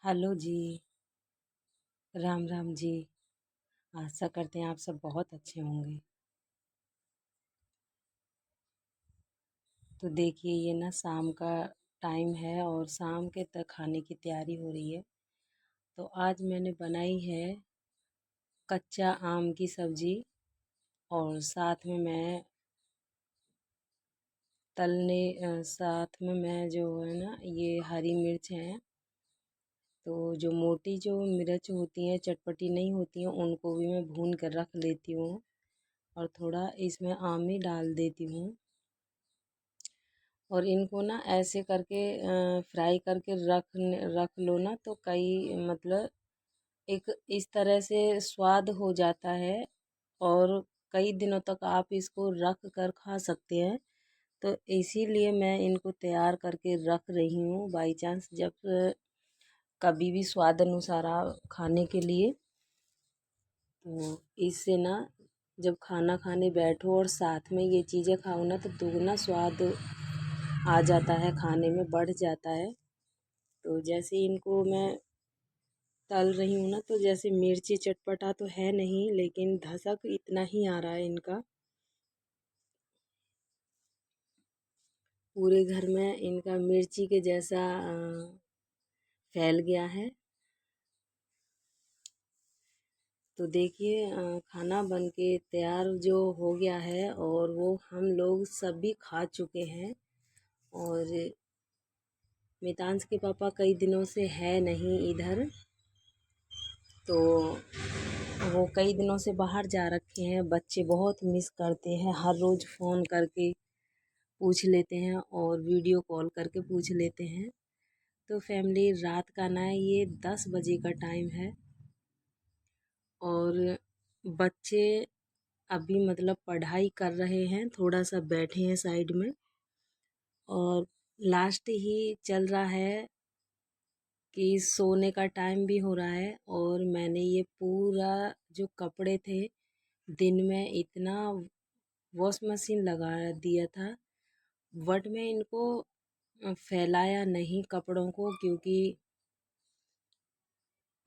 Hello जी। राम राम जी। आशा करते हैं आप सब बहुत अच्छे होंगे। तो देखिए ये ना शाम का टाइम है और शाम के तक खाने की तैयारी हो रही है। तो आज मैंने बनाई है कच्चा आम की सब्ज़ी और साथ में मैं साथ में मैं जो है ना ये हरी मिर्च है। तो जो मोटी जो मिर्च होती हैं चटपटी नहीं होती हैं उनको भी मैं भून कर रख लेती हूँ और थोड़ा इसमें आम ही डाल देती हूँ। और इनको ना ऐसे करके फ्राई करके रख लो ना तो कई मतलब एक इस तरह से स्वाद हो जाता है और कई दिनों तक आप इसको रख कर खा सकते हैं। तो इसीलिए मैं इनको तैयार करके रख रही हूँ बाई चांस जब कभी भी स्वाद अनुसार खाने के लिए। तो इससे ना जब खाना खाने बैठो और साथ में ये चीज़ें खाओ ना तो दुगना स्वाद आ जाता है, खाने में बढ़ जाता है। तो जैसे इनको मैं तल रही हूँ ना तो जैसे मिर्ची चटपटा तो है नहीं लेकिन धसक इतना ही आ रहा है इनका। पूरे घर में इनका मिर्ची के जैसा फैल गया है। तो देखिए खाना बन के तैयार जो हो गया है और वो हम लोग सभी खा चुके हैं। और मितांश के पापा कई दिनों से है नहीं इधर, तो वो कई दिनों से बाहर जा रखे हैं। बच्चे बहुत मिस करते हैं, हर रोज़ फ़ोन करके पूछ लेते हैं और वीडियो कॉल करके पूछ लेते हैं। तो फैमिली रात का ना ये 10 बजे का टाइम है और बच्चे अभी मतलब पढ़ाई कर रहे हैं, थोड़ा सा बैठे हैं साइड में। और लास्ट ही चल रहा है कि सोने का टाइम भी हो रहा है और मैंने ये पूरा जो कपड़े थे दिन में इतना वॉश मशीन लगा दिया था, बट मैं इनको फैलाया नहीं कपड़ों को क्योंकि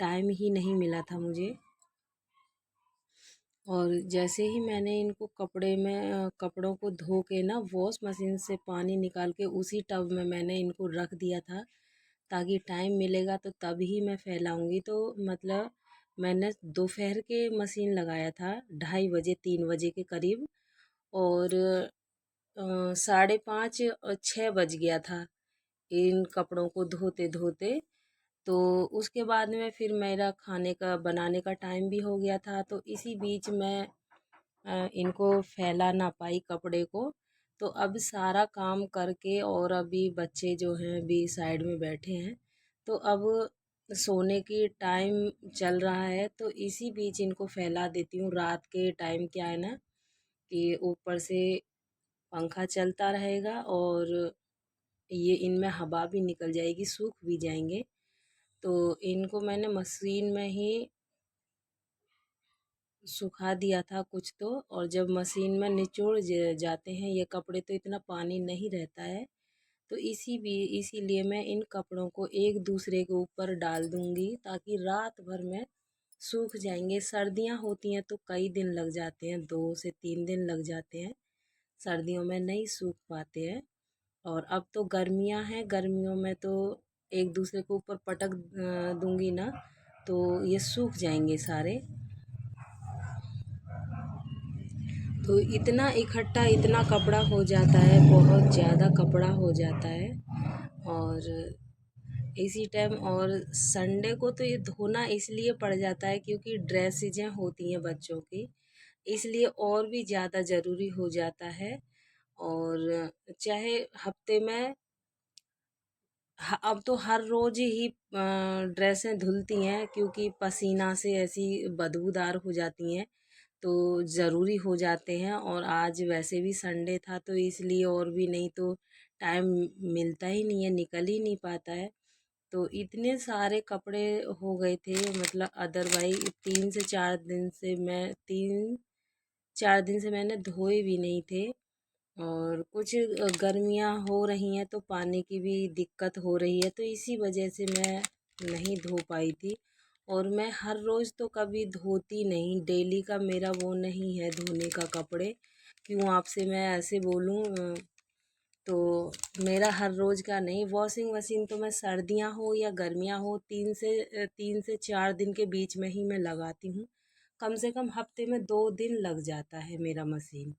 टाइम ही नहीं मिला था मुझे। और जैसे ही मैंने इनको कपड़ों को धो के ना वॉश मशीन से पानी निकाल के उसी टब में मैंने इनको रख दिया था ताकि टाइम मिलेगा तो तब ही मैं फैलाऊंगी। तो मतलब मैंने दोपहर के मशीन लगाया था 2:30 3 बजे के करीब और 5:30 और 6 बज गया था इन कपड़ों को धोते धोते। तो उसके बाद में फिर मेरा खाने का बनाने का टाइम भी हो गया था, तो इसी बीच मैं इनको फैला ना पाई कपड़े को। तो अब सारा काम करके और अभी बच्चे जो हैं अभी साइड में बैठे हैं, तो अब सोने की टाइम चल रहा है तो इसी बीच इनको फैला देती हूँ। रात के टाइम क्या है ना कि ऊपर से पंखा चलता रहेगा और ये इनमें हवा भी निकल जाएगी, सूख भी जाएंगे। तो इनको मैंने मशीन में ही सुखा दिया था कुछ तो, और जब मशीन में निचोड़ जाते हैं ये कपड़े तो इतना पानी नहीं रहता है। तो इसीलिए मैं इन कपड़ों को एक दूसरे के ऊपर डाल दूंगी ताकि रात भर में सूख जाएंगे। सर्दियां होती हैं तो कई दिन लग जाते हैं, 2 से 3 दिन लग जाते हैं, सर्दियों में नहीं सूख पाते हैं। और अब तो गर्मियां हैं, गर्मियों में तो एक दूसरे के ऊपर पटक दूंगी ना तो ये सूख जाएंगे सारे। तो इतना इकट्ठा इतना कपड़ा हो जाता है, बहुत ज़्यादा कपड़ा हो जाता है। और इसी टाइम और संडे को तो ये धोना इसलिए पड़ जाता है क्योंकि ड्रेसेजें होती हैं बच्चों की, इसलिए और भी ज़्यादा ज़रूरी हो जाता है। और चाहे हफ्ते में अब तो हर रोज़ ही ड्रेसें धुलती हैं क्योंकि पसीना से ऐसी बदबूदार हो जाती हैं, तो ज़रूरी हो जाते हैं। और आज वैसे भी संडे था तो इसलिए, और भी नहीं तो टाइम मिलता ही नहीं है, निकल ही नहीं पाता है। तो इतने सारे कपड़े हो गए थे, मतलब अदरवाइज 3 से 4 दिन से मैंने धोए भी नहीं थे। और कुछ गर्मियाँ हो रही हैं तो पानी की भी दिक्कत हो रही है, तो इसी वजह से मैं नहीं धो पाई थी। और मैं हर रोज़ तो कभी धोती नहीं, डेली का मेरा वो नहीं है धोने का कपड़े। क्यों आपसे मैं ऐसे बोलूँ, तो मेरा हर रोज़ का नहीं, वॉशिंग मशीन तो मैं सर्दियाँ हो या गर्मियाँ हो 3 से 4 दिन के बीच में ही मैं लगाती हूँ। कम से कम हफ्ते में 2 दिन लग जाता है मेरा मशीन।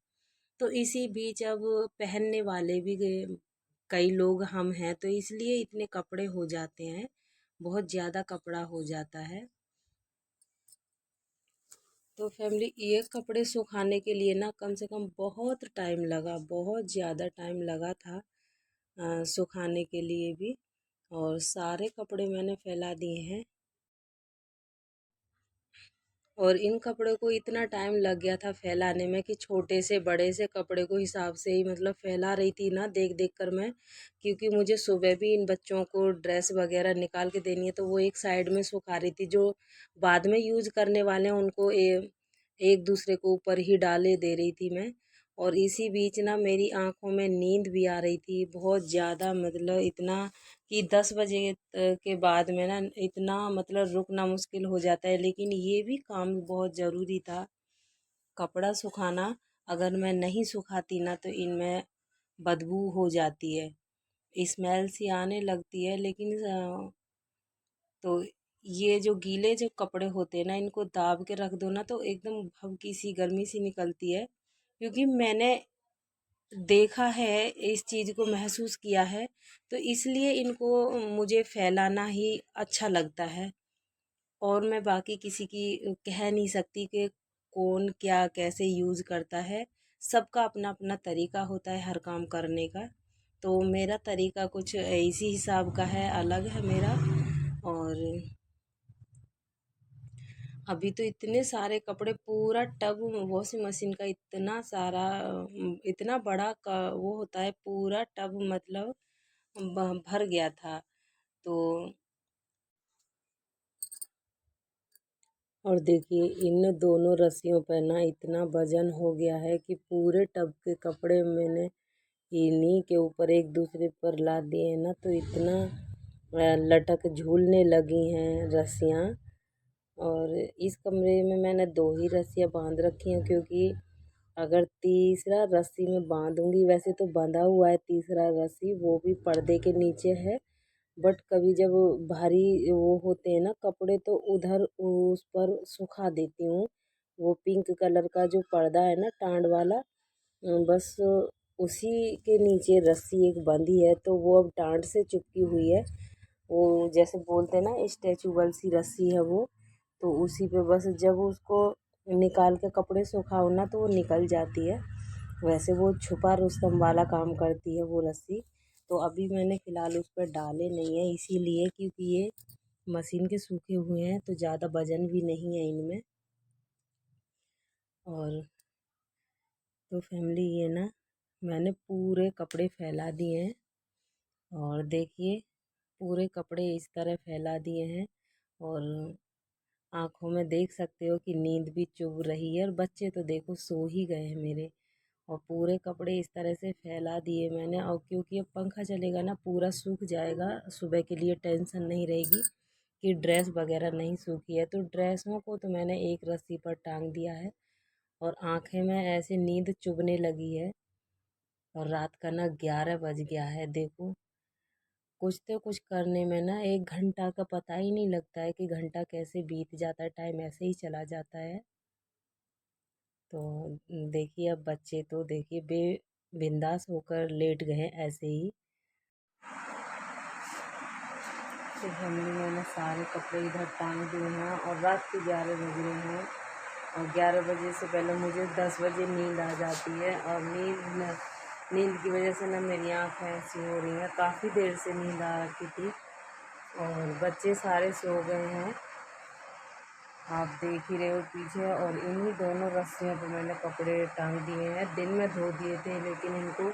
तो इसी बीच अब पहनने वाले भी कई लोग हम हैं, तो इसलिए इतने कपड़े हो जाते हैं, बहुत ज़्यादा कपड़ा हो जाता है। तो फैमिली, ये कपड़े सुखाने के लिए ना कम से कम बहुत टाइम लगा, बहुत ज़्यादा टाइम लगा था सुखाने के लिए भी। और सारे कपड़े मैंने फैला दिए हैं। और इन कपड़े को इतना टाइम लग गया था फैलाने में कि छोटे से बड़े से कपड़े को हिसाब से ही मतलब फैला रही थी ना, देख देख कर मैं। क्योंकि मुझे सुबह भी इन बच्चों को ड्रेस वगैरह निकाल के देनी है, तो वो एक साइड में सुखा रही थी। जो बाद में यूज करने वाले हैं उनको एक दूसरे को ऊपर ही डाले दे रही थी मैं। और इसी बीच ना मेरी आंखों में नींद भी आ रही थी बहुत ज़्यादा, मतलब इतना कि 10 बजे के बाद में ना इतना मतलब रुकना मुश्किल हो जाता है। लेकिन ये भी काम बहुत ज़रूरी था, कपड़ा सुखाना। अगर मैं नहीं सुखाती ना तो इनमें बदबू हो जाती है, स्मेल सी आने लगती है। लेकिन तो ये जो गीले जो कपड़े होते हैं ना, इनको दाब के रख दो ना तो एकदम भभकी सी गर्मी सी निकलती है। क्योंकि मैंने देखा है, इस चीज़ को महसूस किया है, तो इसलिए इनको मुझे फैलाना ही अच्छा लगता है। और मैं बाकी किसी की कह नहीं सकती कि कौन क्या कैसे यूज़ करता है। सबका अपना अपना तरीका होता है हर काम करने का। तो मेरा तरीका कुछ इसी हिसाब का है, अलग है मेरा। और अभी तो इतने सारे कपड़े, पूरा टब वॉशिंग मशीन का इतना सारा, इतना बड़ा का वो होता है पूरा टब, मतलब भर गया था। तो और देखिए इन दोनों रस्सियों पर ना इतना वजन हो गया है कि पूरे टब के कपड़े मैंने इन्हीं के ऊपर एक दूसरे पर ला दिए हैं ना, तो इतना लटक झूलने लगी हैं रस्सियाँ। और इस कमरे में मैंने 2 ही रस्सियाँ बांध रखी हैं, क्योंकि अगर तीसरा रस्सी में बांधूंगी, वैसे तो बंधा हुआ है तीसरा रस्सी, वो भी पर्दे के नीचे है। बट कभी जब भारी वो होते हैं ना कपड़े, तो उधर उस पर सुखा देती हूँ। वो पिंक कलर का जो पर्दा है ना टांड वाला, बस उसी के नीचे रस्सी एक बंधी है, तो वो अब टांड से चिपकी हुई है। वो जैसे बोलते हैं ना स्ट्रेचेबल सी रस्सी है वो। तो उसी पे बस जब उसको निकाल के कपड़े सुखाओ ना तो वो निकल जाती है। वैसे वो छुपा रुस्तम वाला काम करती है वो रस्सी। तो अभी मैंने फ़िलहाल उस पर डाले नहीं है, इसीलिए क्योंकि ये मशीन के सूखे हुए हैं, तो ज़्यादा वजन भी नहीं है इनमें। और तो फैमिली, ये ना मैंने पूरे कपड़े फैला दिए हैं। और देखिए पूरे कपड़े इस तरह फैला दिए हैं। और आँखों में देख सकते हो कि नींद भी चुभ रही है, और बच्चे तो देखो सो ही गए हैं मेरे। और पूरे कपड़े इस तरह से फैला दिए मैंने। और क्योंकि अब पंखा चलेगा ना पूरा सूख जाएगा, सुबह के लिए टेंशन नहीं रहेगी कि ड्रेस वगैरह नहीं सूखी है। तो ड्रेसों को तो मैंने एक रस्सी पर टांग दिया है। और आंखें में ऐसे नींद चुभने लगी है। और रात का ना 11 बज गया है देखो। कुछ तो कुछ करने में ना 1 घंटा का पता ही नहीं लगता है कि घंटा कैसे बीत जाता है, टाइम ऐसे ही चला जाता है। तो देखिए अब बच्चे तो देखिए बिंदास होकर लेट गए ऐसे ही। तो हमने मैंने सारे कपड़े इधर टांग दिए हैं, और रात के 11 बज रहे हैं। और 11 बजे से पहले मुझे 10 बजे नींद आ जाती है। और नींद की वजह से ना मेरी आँखें ऐसी हो रही हैं, काफ़ी देर से नींद आ रखी थी। और बच्चे सारे सो गए हैं, आप देख ही रहे हो पीछे। और इन्हीं दोनों रस्सियों पे मैंने कपड़े टांग दिए हैं। दिन में धो दिए थे, लेकिन इनको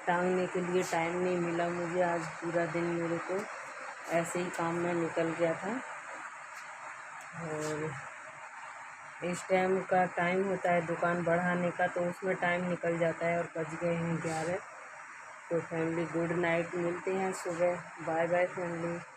टांगने के लिए टाइम नहीं मिला मुझे। आज पूरा दिन मेरे को ऐसे ही काम में निकल गया था। और इस टाइम का टाइम होता है दुकान बढ़ाने का, तो उसमें टाइम निकल जाता है और बज गए हैं 11। तो फैमिली गुड नाइट, मिलते हैं सुबह। Bye bye family.